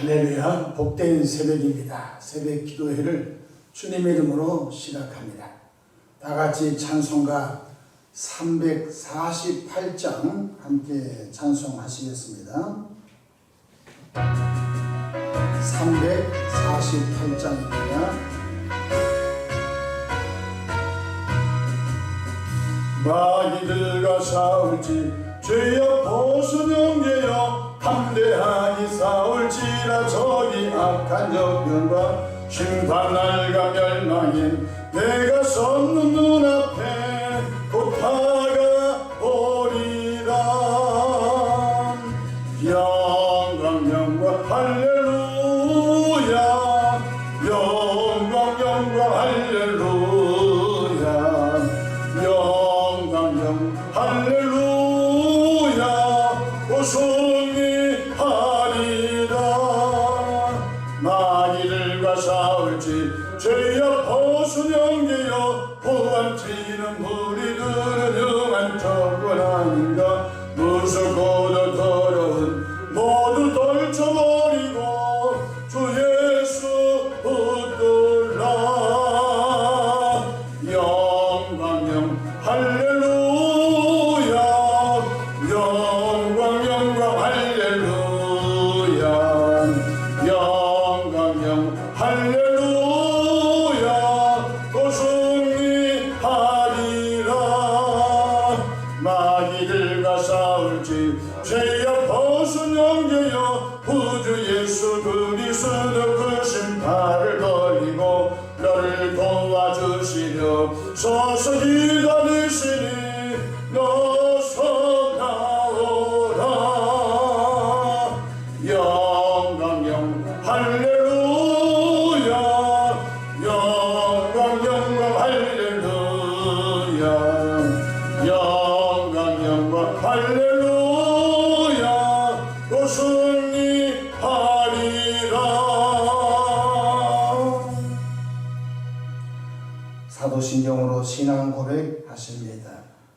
할렐루야, 복된 새벽입니다. 새벽 기도회를 주님의 이름으로 시작합니다. 다 같이 찬송가 348장 함께 찬송하시겠습니다. 348장입니다. 마귀들과 싸울지 죄여 보수령제여 함대하니 싸울지라 저기 악한 적군과 심판날과 멸망인 내가 섰는 눈앞에 곧 다가오리라. 영광 할렐루야, 영광 할렐루야, 영광 할렐루야, 승리하리라. 마귀들과 싸울지 죄여 보수령제여 후함치는 무리들은 영한 적군 아닌가. 무섭고도 더러운 모두 떨쳐버리고 주 예수 붙들라. 영광 할렐루야, 영광 할렐루야, 영광 할렐루야, 또 승리하리라. 마귀들과 싸울지 죄여 보수령제여 구주 예수 그리스도 그 심판을 걸리고 너를 도와주시려 서서 기다리시니 너서 나오라. 영광 할렐루야, 영광 할렐루야, 영광 할렐루야, 또 승리하리라. 사도신경으로 신앙 고백하십니다.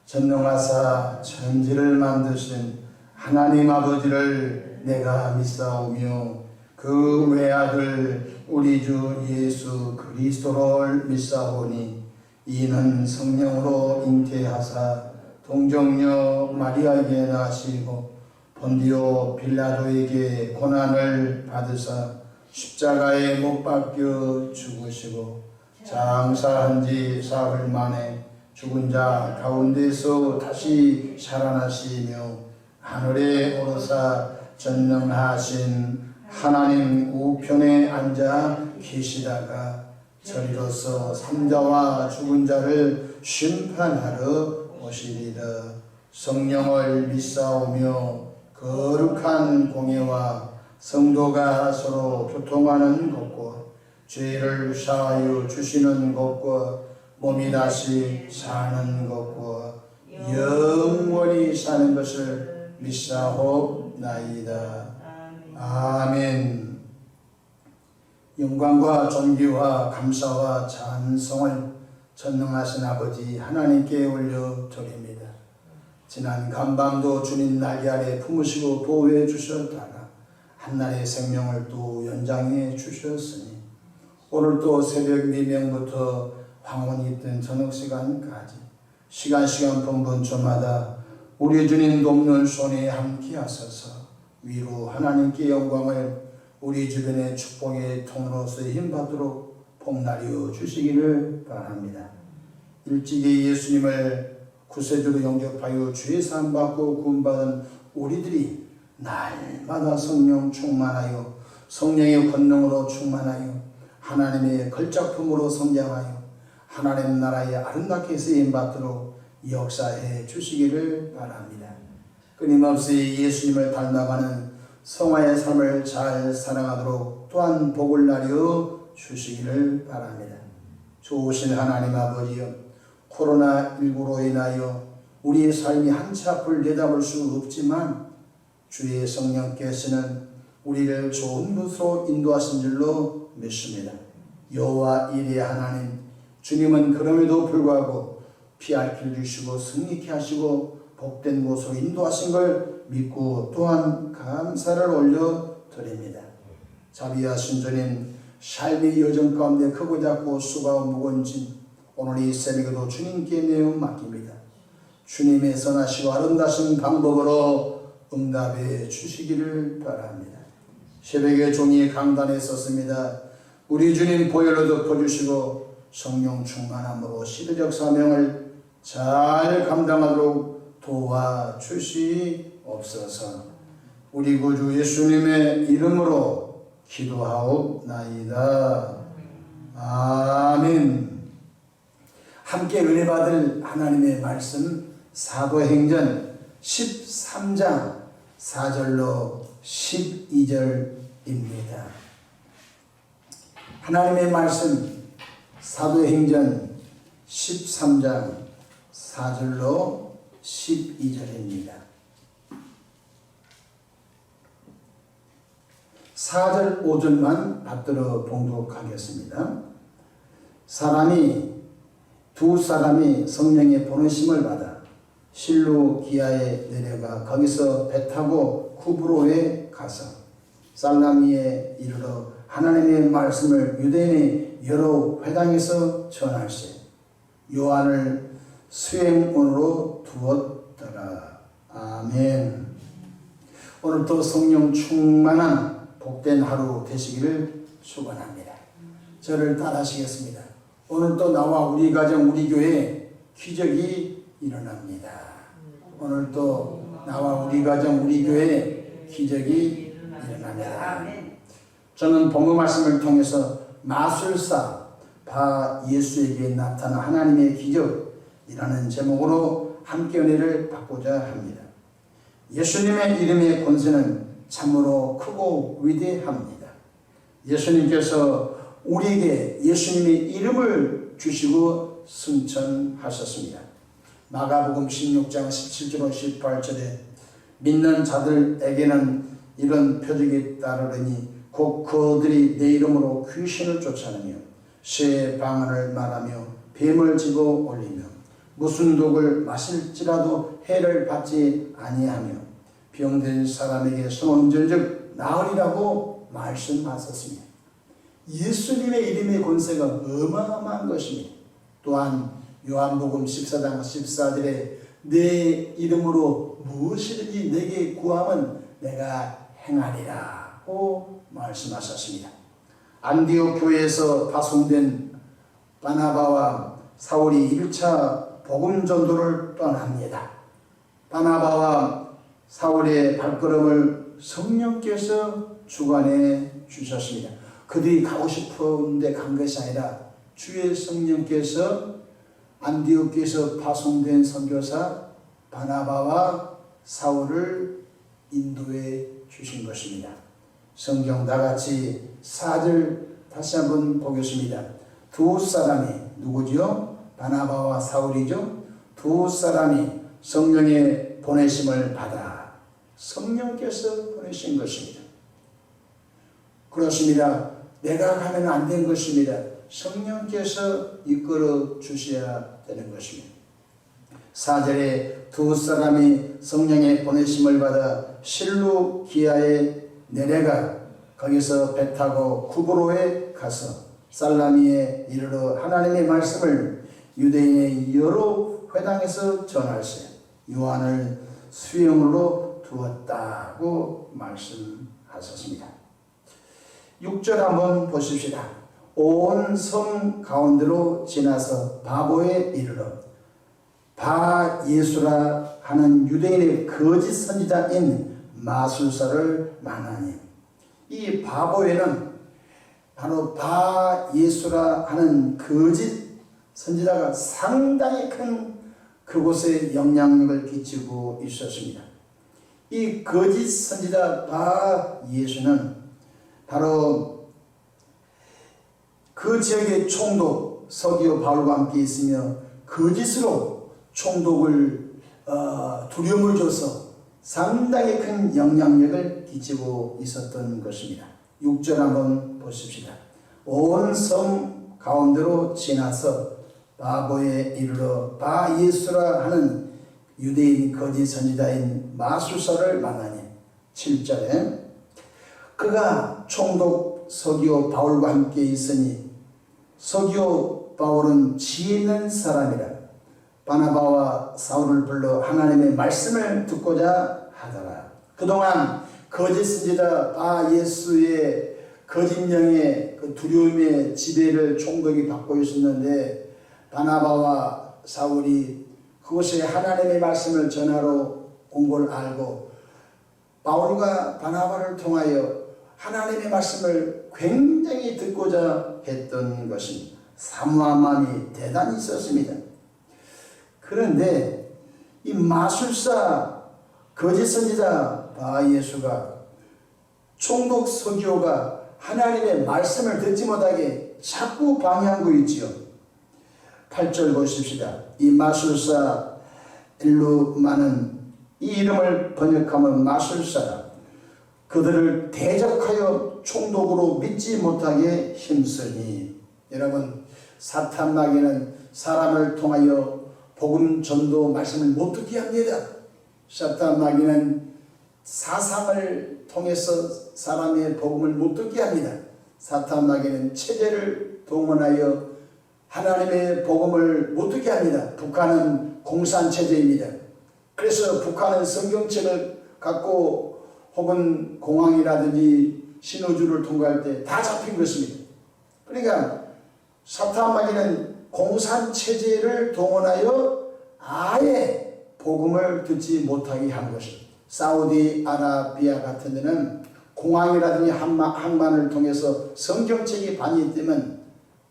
전능하사 천지를 만드신 하나님 아버지를 내가 믿사오며 그 외아들 우리 주 예수 그리스도를 믿사오니 이는 성령으로 잉태하사 동정녀 마리아에게 나시고 본디오 빌라도에게 고난을 받으사 십자가에 못 박혀 죽으시고 장사한 지 사흘 만에 죽은 자 가운데서 다시 살아나시며 하늘에 오르사 전능하신 하나님 우편에 앉아 계시다가 저리로서 산자와 죽은 자를 심판하러 오시리라. 성령을 믿사오며 거룩한 공예와 성도가 서로 교통하는 것과 죄를 사하여 주시는 것과 몸이 다시 사는 것과 영원히 사는 것을 믿사옵나이다. 아멘. 영광과 존귀와 감사와 찬송을 전능하신 아버지 하나님께 올려드립니다. 지난 간밤도 주님 날개 아래 품으시고 보호해 주셨다가 한날의 생명을 또 연장해 주셨으니 오늘 또 새벽 미명부터 황혼이 뜬 저녁 시간까지 시간 분분 저마다 우리 주님 돕는 손에 함께 하소서. 위로 하나님께 영광을 우리 주변의 축복의 통로서 힘받도록 복날이어 주시기를 바랍니다. 일찍이 예수님을 구세주로 영접하여 주의 사함받고 구원받은 우리들이 날마다 성령 충만하여 성령의 권능으로 충만하여 하나님의 걸작품으로 성장하여 하나님 나라의 아름답게 쓰임받도록 역사해 주시기를 바랍니다. 끊임없이 예수님을 닮아가는 성화의 삶을 잘 살아가도록 또한 복을 나려 주시기를 바랍니다. 좋으신 하나님 아버지여, 코로나19로 인하여 우리의 삶이 한치 앞을 내다볼 수 없지만 주의 성령께서는 우리를 좋은 곳으로 인도하신 줄로 믿습니다. 여호와 이레 하나님, 주님은 그럼에도 불구하고 피할 길 주시고 승리케 하시고 복된 곳으로 인도하신 걸 믿고 또한 감사를 올려드립니다. 자비와 순전인 삶의 여정 가운데 크고 작고 수고와 무거운 짐 오늘 이 새벽에도 주님께 내어 맡깁니다. 주님의 선하시고 아름다운 방법으로 응답해 주시기를 바랍니다. 새벽에 종이 강단에 섰습니다. 우리 주님 보혈로 덮어주시고 성령 충만함으로 시대적 사명을 잘 감당하도록 도와주시옵소서. 우리 구주 예수님의 이름으로 기도하옵나이다. 아멘. 함께 은혜 받을 하나님의 말씀 사도행전 13장 4절로 12절입니다. 하나님의 말씀 사도행전 13장 4절로 12절입니다. 4절 5절만 받들어 봉독하겠습니다. 두 사람이 성령의 보내심을 받아 실루기아에 내려가 거기서 배 타고 쿠브로에 가서 살라미에 이르러 하나님의 말씀을 유대인의 여러 회당에서 전할세 요한을 수행원으로 두었더라. 아멘. 오늘도 성령 충만한 복된 하루 되시기를 축원합니다. 저를 따라하시겠습니다. 오늘도 나와 우리 가정 우리 교회에 기적이 일어납니다. 오늘도 나와 우리 가정 우리 교회에 기적이 일어납니다. 저는 본문 말씀을 통해서 마술사 바 예수에게 나타난 하나님의 기적이라는 제목으로 함께 은혜를 받고자 합니다. 예수님의 이름의 권세는 참으로 크고 위대합니다. 예수님께서 우리에게 예수님의 이름을 주시고 승천하셨습니다. 마가복음 16장 17절 18절에 믿는 자들에게는 이런 표적이 따르리니 곧 그들이 내 이름으로 귀신을 쫓아내며 새 방언을 말하며 뱀을 집어 올리며 무슨 독을 마실지라도 해를 받지 아니하며 병든 사람에게 손은전적 나으리라고 말씀하셨습니다. 예수님의 이름의 권세가 어마어마한 것입니다. 또한 요한복음 14장 14절에 내 이름으로 무엇이든지 내게 구하면 내가 행하리라고 말씀하셨습니다. 안디옥 교회에서 파송된 바나바와 사울이 1차 복음 전도를 떠납니다. 바나바와 사울의 발걸음을 성령께서 주관해 주셨습니다. 그들이 가고 싶은데 간 것이 아니라 주의 성령께서 안디옥에서 파송된 선교사 바나바와 사울을 인도해 주신 것입니다. 성경 다같이 4절 다시 한번 보겠습니다. 두 사람이 누구죠? 바나바와 사울이죠. 두 사람이 성령의 보내심을 받아 성령께서 보내신 것입니다. 그렇습니다. 내가 가면 안 된 것입니다. 성령께서 이끌어 주셔야 되는 것입니다. 4절에 두 사람이 성령의 보내심을 받아 실루기아에 내려가 거기서 배 타고 쿠브로에 가서 살라미에 이르러 하나님의 말씀을 유대인의 여러 회당에서 전할세 요한을 수용으로 두었다고 말씀하셨습니다. 6절 한번 보십시다. 온 섬 가운데로 지나서 바보에 이르러 바 예수라 하는 유대인의 거짓 선지자인 마술사를 만나니 이 바보에는 바로 바 예수라 하는 거짓 선지자가 상당히 큰 그곳에 영향력을 끼치고 있었습니다. 이 거짓 선지자 바 예수는 바로 그 지역의 총독 서기오 바울과 함께 있으며 거짓으로 총독을 두려움을 줘서 상당히 큰 영향력을 끼치고 있었던 것입니다. 6절 한번 보십시다. 온 섬 가운데로 지나서 바보에 이르러 바 예수라 하는 유대인 거짓 선지자인 마술사를 만나니 7절에 그가 총독 서기오 바울과 함께 있으니 서기오 바울은 지혜 있는 사람이라 바나바와 사울을 불러 하나님의 말씀을 듣고자 하더라. 그동안 거짓 선지자 바 예수의 거짓 영의 그 두려움의 지배를 총독이 받고 있었는데 바나바와 사울이 그곳에 하나님의 말씀을 전하러 온 걸 알고 바울과 바나바를 통하여 하나님의 말씀을 굉장히 듣고자 했던 것입니다. 사모한 마음이 대단히 있었습니다. 그런데 이 마술사 거짓 선지자 바 예수가 총독 서기오가 하나님의 말씀을 듣지 못하게 자꾸 방해하고 있지요. 8절 보십시다. 이 마술사 엘루마는 이 이름을 번역하면 마술사라. 그들을 대적하여 총독으로 믿지 못하게 힘쓰니. 여러분, 사탄 마귀는 사람을 통하여 복음 전도 말씀을 못 듣게 합니다. 사탄 마귀는 사상을 통해서 사람의 복음을 못 듣게 합니다. 사탄 마귀는 체제를 동원하여 하나님의 복음을 못 듣게 합니다. 북한은 공산체제입니다. 그래서 북한은 성경책을 갖고 혹은 공항이라든지 신호주를 통과할 때 다 잡힌 것입니다. 그러니까 사탄 마귀는 공산체제를 동원하여 아예 복음을 듣지 못하게 한 것입니다. 사우디아라비아 같은 데는 공항이라든지 항만을 통해서 성경책이 반입되면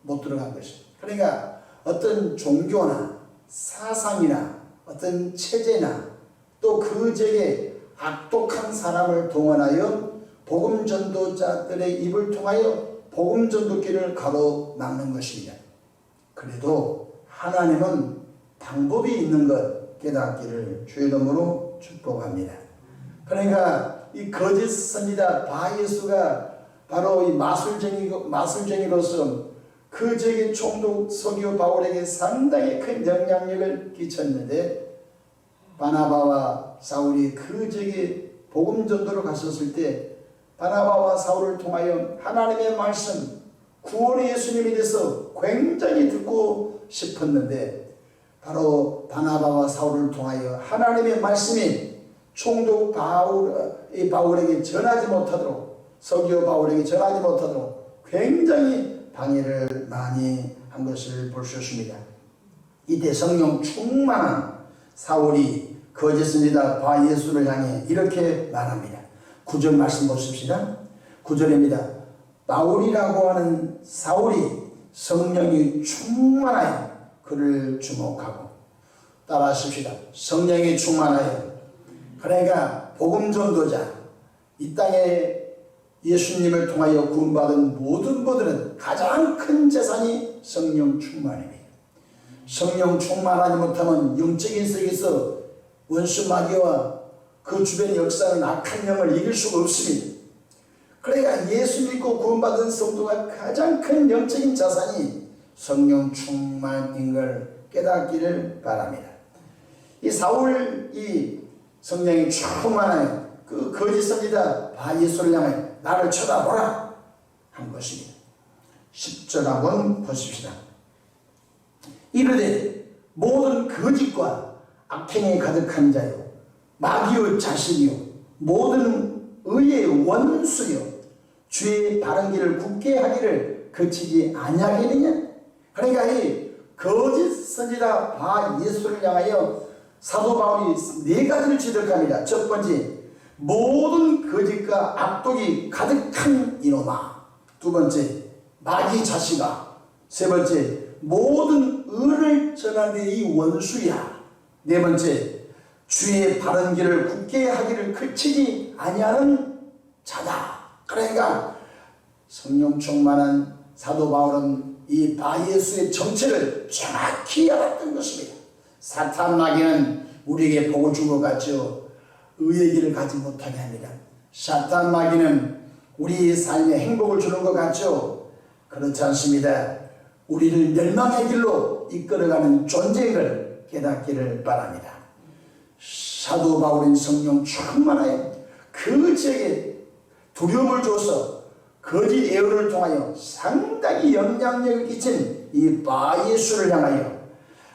못 들어간 것입니다. 그러니까 어떤 종교나 사상이나 어떤 체제나 또 그 지역에 악독한 사람을 동원하여 복음 전도자들의 입을 통하여 복음 전도길을 가로막는 것입니다. 그래도 하나님은 방법이 있는 것 깨닫기를 주의 이름으로 축복합니다. 그러니까 이 거짓 선지자 바 예수가 바로 이 마술쟁이로서 그 지역의 총독 서기오 바울에게 상당히 큰 영향력을 끼쳤는데 바나바와 사울이 그 지역에 복음 전도로 갔었을 때 바나바와 사울을 통하여 하나님의 말씀 구원의 예수님에 대해서 굉장히 듣고 싶었는데 바로 바나바와 사울을 통하여 하나님의 말씀이 총독 바울에게 전하지 못하도록 서기오 바울에게 전하지 못하도록 굉장히 방해를 많이 한 것을 볼 수 있습니다. 이때 성령 충만한 사울이 거짓 선지자 바 예수를 향해 이렇게 말합니다. 9절 말씀 보십시다. 9절입니다. 바울이라고 하는 사울이 성령이 충만하여 그를 주목하고 따라하십시다. 성령이 충만하여. 그러니까 복음 전도자 이 땅에 예수님을 통하여 구원받은 모든 분들은 가장 큰 재산이 성령 충만입니다. 성령 충만하지 못하면 영적인 세계에서 원수 마귀와 그 주변 역사는 악한 영을 이길 수가 없습니다. 그러니까 예수 믿고 구원받은 성도가 가장 큰 영적인 자산이 성령 충만인 걸 깨닫기를 바랍니다. 이 사울이 성령이 충만하여 그 거짓 선지자 바 예수를 향해 나를 쳐다보라 한 것입니다. 10절 한번 보십시다. 이르되 모든 거짓과 악행이 가득한 자요 마귀의 자식이요 모든 의의 원수요 주의 바른 길을 굳게 하기를 그치지 아니하겠느냐. 그러니까 이 거짓 선지자 바 예수를 향하여 사도 바울이 네 가지를 지적합니다. 첫 번째, 모든 거짓과 악독이 가득한 이놈아. 두 번째, 마귀 자식아. 세 번째, 모든 의를 전하는 이 원수야. 네 번째, 주의 바른 길을 굳게 하기를 그치지 아니하는 자다. 그러니까 성령 충만한 사도 바울은 이 바 예수의 정체를 정확히 알았던 것입니다. 사탄 마귀는 우리에게 복을 준 것 같죠. 의의 길을 가지 못하게 합니다. 사탄 마귀는 우리의 삶에 행복을 주는 것 같죠. 그렇지 않습니다. 우리를 멸망의 길로 이끌어가는 존재인 걸 깨닫기를 바랍니다. 사도 바울인 성령 충만하여 그 지역에 두려움을 줘서 거짓 예언을 통하여 상당히 영향력을 끼친 이 바예수를 향하여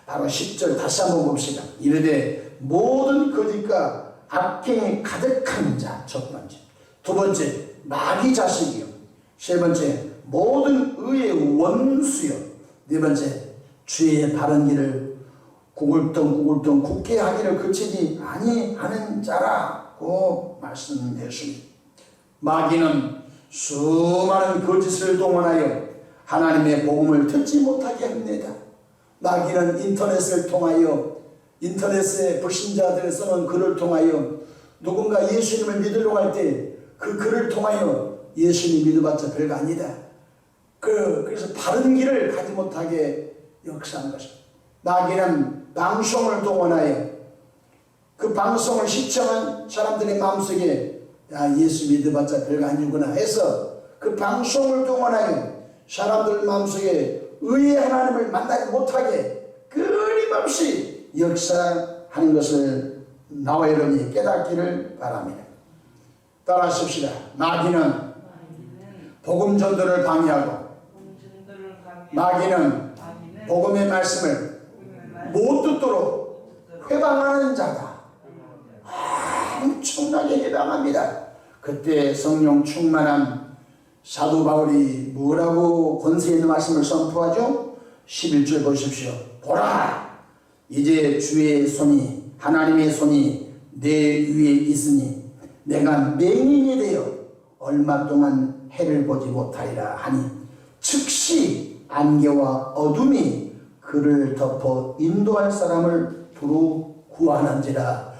바로 10절 다시 한번 봅시다. 이르되 모든 거짓과 악행이 가득한 자, 첫 번째. 두 번째, 마귀 자식이요. 세 번째, 모든 의의 원수요. 네 번째, 주의 바른 길을 구굴덩 굳게 하기를 그치지 아니하는 자라고 말씀했습니다. 마귀는 수많은 거짓을 동원하여 하나님의 복음을 듣지 못하게 합니다. 마귀는 인터넷을 통하여, 인터넷에 불신자들이 쓰는 글을 통하여 누군가 예수님을 믿으려고 할 때 그 글을 통하여 예수님 믿어봤자 별거 아니다. 그래서 바른 길을 가지 못하게 역사한 것입니다. 마귀는 방송을 동원하여 그 방송을 시청한 사람들의 마음속에 야, 예수 믿어봤자 별거 아니구나 해서 그 방송을 동원하여 사람들 마음속에 의의 하나님을 만나지 못하게 끊임없이 역사하는 것을 나와 여러분이 깨닫기를 바랍니다. 따라하십시다. 마귀는 복음 전도를 방해하고 마귀는 복음의 말씀을 못 듣도록 회방하는 자다. 엄청나게 해방합니다. 그때 성령 충만한 사도 바울이 뭐라고 권세 있는 말씀을 선포하죠? 11절 보십시오. 보라, 이제 주의 손이, 하나님의 손이 내 위에 있으니 내가 맹인이 되어 얼마 동안 해를 보지 못하리라 하니 즉시 안개와 어둠이 그를 덮어 인도할 사람을 두루 구하는지라.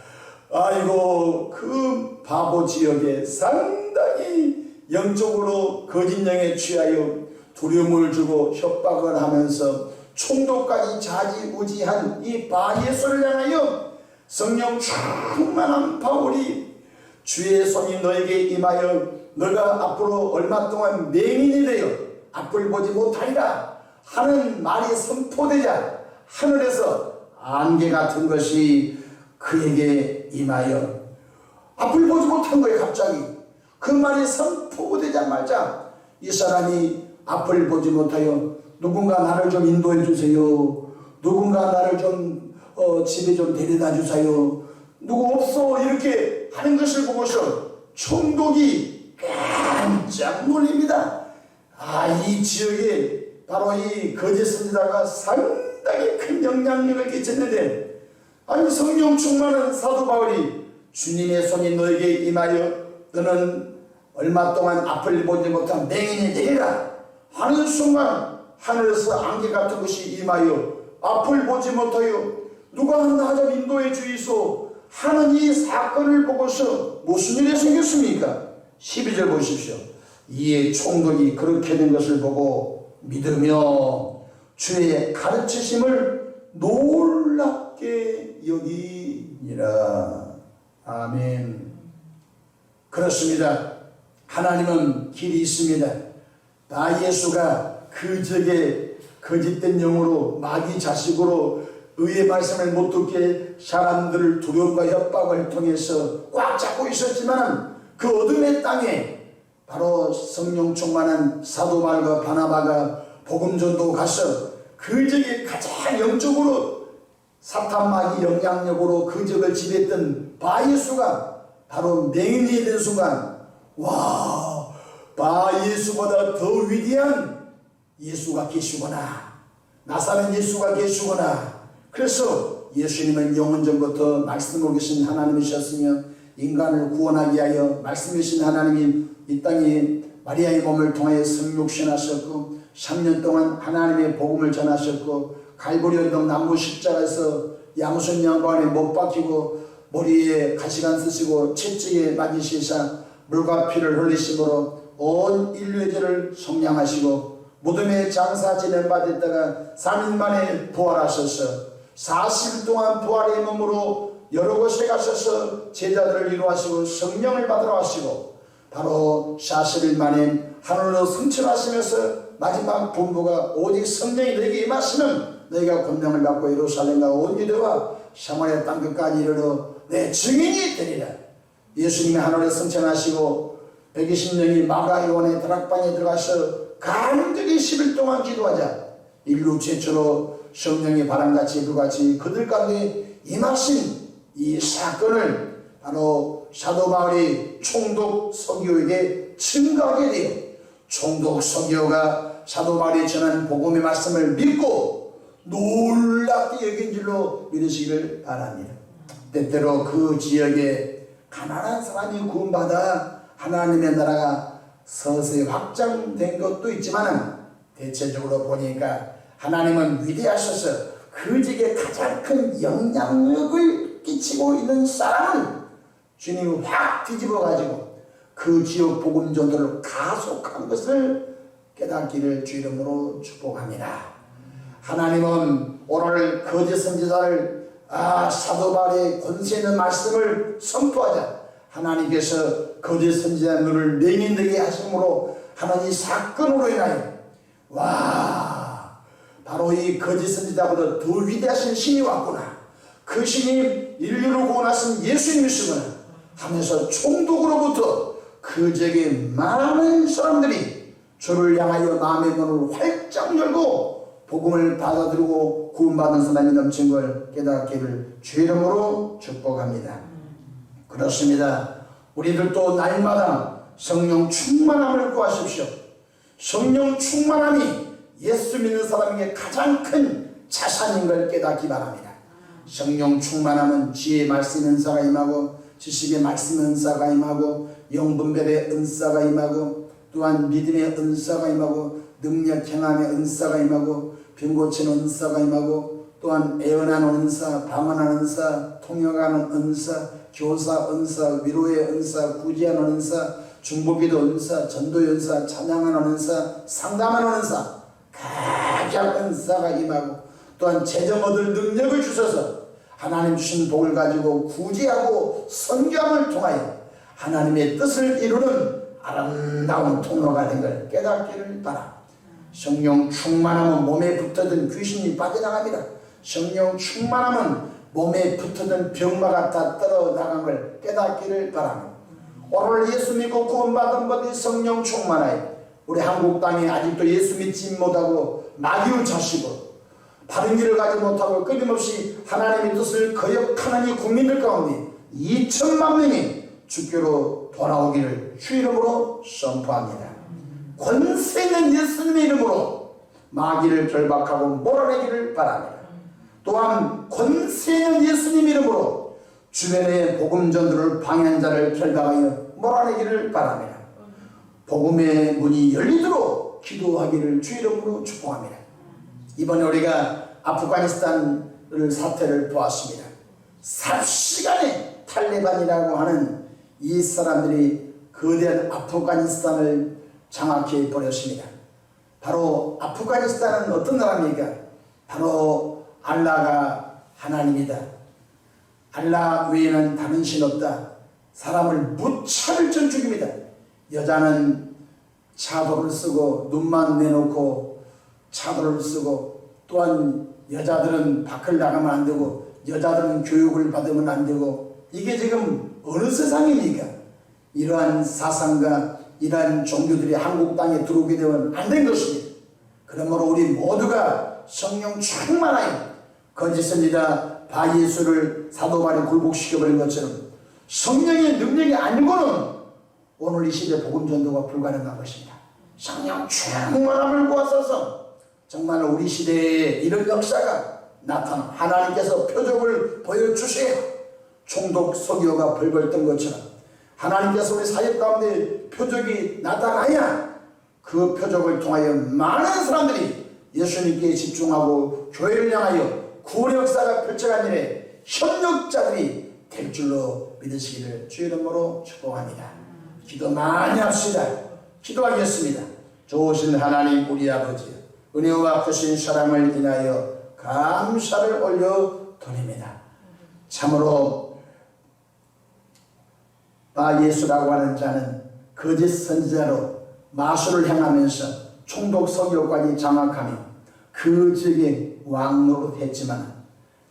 아이고, 그 바보 지역에 상당히 영적으로 거짓 영에 취하여 두려움을 주고 협박을 하면서 총독까지 좌지우지한 이 바예수를 향하여 성령 충만한 바울이 주의 손이 너에게 임하여 너가 앞으로 얼마 동안 맹인이 되어 앞을 보지 못하리라 하는 말이 선포되자 하늘에서 안개 같은 것이 그에게 임하여 앞을 보지 못한 거예요. 갑자기 그 말이 선포되자마자 이 사람이 앞을 보지 못하여 누군가 나를 좀 인도해 주세요. 누군가 나를 좀 집에 좀 데려다 주세요. 누구 없어? 이렇게 하는 것을 보고서 총독이 깜짝 놀랍니다. 이 지역에 바로 이 거짓 선지자가 상당히 큰 영향력을 끼쳤는데, 아니 성령 충만한 사도 바울이 주님의 손이 너에게 임하여 너는 얼마 동안 앞을 보지 못한 맹인이 되리라 하는 순간 하늘에서 안개 같은 것이 임하여 앞을 보지 못하여 누가 나 좀 인도해 주이소 하는 이 사건을 보고서 무슨 일이 생겼습니까? 12절 보십시오. 이에 총독이 그렇게 된 것을 보고 믿으며 주의 가르치심을 놀랍게 여기니라. 아멘. 그렇습니다. 하나님은 길이 있습니다. 바예수가 그 적에 거짓된 영으로 마귀 자식으로 의의 말씀을 못 듣게 사람들을 두려움과 협박을 통해서 꽉 잡고 있었지만 그 어둠의 땅에 바로 성령 충만한 사도 바울과 바나바가 복음 전도 가서 그 적에 가장 영적으로 사탄 마귀 영향력으로 그 적을 지배했던 바예수가 바로 맹인이 된 순간, 와, 바예수보다 더 위대한 예수가 계시구나, 나사렛 예수가 계시구나. 그래서 예수님은 영원 전부터 말씀으로 계신 하나님이셨으며 인간을 구원하기 위하여 말씀이신 하나님이 이 땅에 마리아의 몸을 통하여 성육신하셨고 3년 동안 하나님의 복음을 전하셨고 갈보리 언덕 남부 십자가에서 양손 양반에 못 박히고 머리에 가시관 쓰시고 채찍에 맞으시사 물과 피를 흘리심으로 온 인류의 죄를 속량하시고 무덤에 장사 진행받았다가 3일 만에 부활하셔서 40일 동안 부활의 몸으로 여러 곳에 가셔서 제자들을 이루하시고 성령을 받으러 하시고 바로 40일 만에 하늘로 승천하시면서 마지막 분부가 오직 성령이 너에게 임하시면 너희가 권능을 받고 예루살렘과 온 유대와 사마리아 땅끝까지 이르러 내 증인이 되리라. 예수님이 하늘에 승천하시고 120명이 마가 요한의 다락방에 들어가서 간절히 10일 동안 기도하자 인류 최초로 성령의 바람같이 불같이 그들 가운데 임하신 이 사건을 바로 사도 바울이 총독 서기오에게 증거하게 되어 총독 서기오가 사도 바울이 전한 복음의 말씀을 믿고 놀랍게 여긴 줄로 믿으시기를 바랍니다. 때때로 그 지역에 가난한 사람이 구원받아 하나님의 나라가 서서히 확장된 것도 있지만 대체적으로 보니까 하나님은 위대하셔서 그 지역에 가장 큰 영향력을 끼치고 있는 사람을 주님이 확 뒤집어 가지고 그 지역 복음 전도를 가속한 것을 깨닫기를 주 이름으로 축복합니다. 하나님은 오늘 거짓 선지자를 사도 바울의 권세 있는 말씀을 선포하자 하나님께서 거짓 선지자 눈을 맹인되게 하심으로 하나님 사건으로 인하여 바로 이 거짓 선지자보다 더 위대하신 신이 왔구나. 그 신이 인류를 구원하신 예수님이시구나 하면서 총독으로부터 그 지역의 많은 사람들이 주를 향하여 마음의 문을 활짝 열고 복음을 받아들이고 구원받은 사람이 넘친 걸 깨닫기를 주 이름으로 축복합니다. 그렇습니다. 우리들도 날마다 성령 충만함을 구하십시오. 성령 충만함이 예수 믿는 사람에게 가장 큰 자산인 걸 깨닫기 바랍니다. 성령 충만함은 지혜의 말씀 은사가 임하고 지식의 말씀 은사가 임하고 영분별의 은사가 임하고 또한 믿음의 은사가 임하고 능력 행함의 은사가 임하고 병 고치는 은사가 임하고 또한 애언하는 은사, 방언하는 은사, 통역하는 은사, 교사 은사, 위로의 은사, 구제하는 은사, 중보기도 은사, 전도의 은사, 찬양하는 은사, 상담하는 은사 각각 은사가 임하고 또한 재정 얻을 능력을 주셔서 하나님 주신 복을 가지고 구제하고 선교함을 통하여 하나님의 뜻을 이루는 아름다운 통로가 된 걸 깨닫기를 바랍니다. 성령 충만하면 몸에 붙어든 귀신이 빠져나갑니다. 성령 충만하면 몸에 붙어든 병마가 다 떨어나간 걸 깨닫기를 바랍니다. 오늘 예수 믿고 구원받은 분이 성령 충만하여 우리 한국 땅에 아직도 예수 믿지 못하고 마귀의 자식으로 바른 길을 가지 못하고 끊임없이 하나님의 뜻을 거역하는 이 국민들 가운데 2천만 명이 주께로 돌아오기를 주 이름으로 선포합니다. 권세 있는 예수님의 이름으로 마귀를 결박하고 몰아내기를 바랍니다. 또한 권세 있는 예수님 이름으로 주변의 복음 전도를 방해한 자를 결박하여 몰아내기를 바랍니다. 복음의 문이 열리도록 기도하기를 주 이름으로 축복합니다. 이번에 우리가 아프가니스탄 사태를 보았습니다. 삽시간에 탈레반이라고 하는 이 사람들이 거대한 아프가니스탄을 장악해 버렸습니다. 바로 아프가니스탄은 어떤 나라입니까? 바로 알라가 하나님이다. 알라 외에는 다른 신 없다. 사람을 무차별전 죽입니다. 여자는 차도를 쓰고 눈만 내놓고 차도를 쓰고 또한 여자들은 밖을 나가면 안 되고 여자들은 교육을 받으면 안 되고 이게 지금 어느 세상입니까? 이러한 사상과 이러한 종교들이 한국 땅에 들어오게 되면 안 된 것입니다. 그러므로 우리 모두가 성령 충만하여 거짓 선지자 바예수를 사도 바울이 굴복시켜버린 것처럼 성령의 능력이 아니고는 오늘 이 시대 복음 전도가 불가능한 것입니다. 성령 충만함을 구하소서. 정말 우리 시대에 이런 역사가 나타나 하나님께서 표적을 보여주세요. 총독 서기오가 벌벌 뜬 것처럼 하나님께서 우리 사역 가운데 표적이 나타나야 그 표적을 통하여 많은 사람들이 예수님께 집중하고 교회를 향하여 구원의 역사가 펼쳐간 일에 협력자들이 될 줄로 믿으시기를 주 이름으로 축복합니다. 기도 많이 합시다. 기도하겠습니다. 좋으신 하나님 우리 아버지 은혜와 크신 사랑을 인하여 감사를 올려 드립니다. 참으로 바예수라고 하는 자는 거짓 선지자로 마술을 행하면서 총독 서기오까지 장악하며 그 지역의 왕 노릇했지만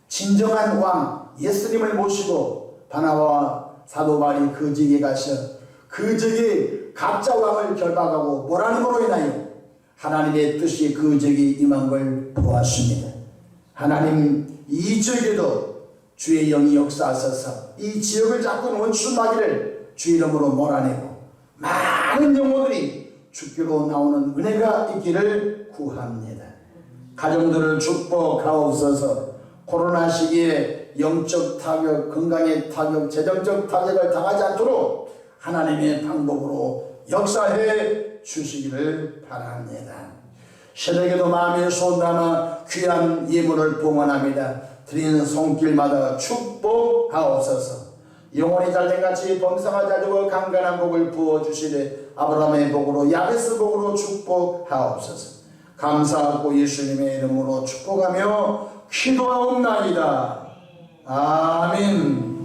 진정한 왕 예수님을 모시고 바나바와 사도 바울이 그 지역에 가서 그 지역의 가짜 왕을 결박하고 몰아냄으로 인하여 하나님의 뜻이 그 지역에 임한 걸 보았습니다. 하나님 이 지역에도 주의 영이 역사하셔서 이 지역을 잡고 원수마귀를 주 이름으로 몰아내고 많은 영혼들이 주께로 나오는 은혜가 있기를 구합니다. 가정들을 축복하옵소서. 코로나 시기에 영적 타격, 건강의 타격, 재정적 타격을 당하지 않도록 하나님의 방법으로 역사해 주시기를 바랍니다. 새벽에도 마음에 손담아 귀한 예물을 봉헌합니다. 드리는 손길마다 축복하옵소서. 영혼이 잘된 같이 범상하지 않고 강건한 복을 부어주시되 아브라함의 복으로 야베스 복으로 축복하옵소서. 감사하고 예수님의 이름으로 축복하며 기도하옵나이다. 아멘.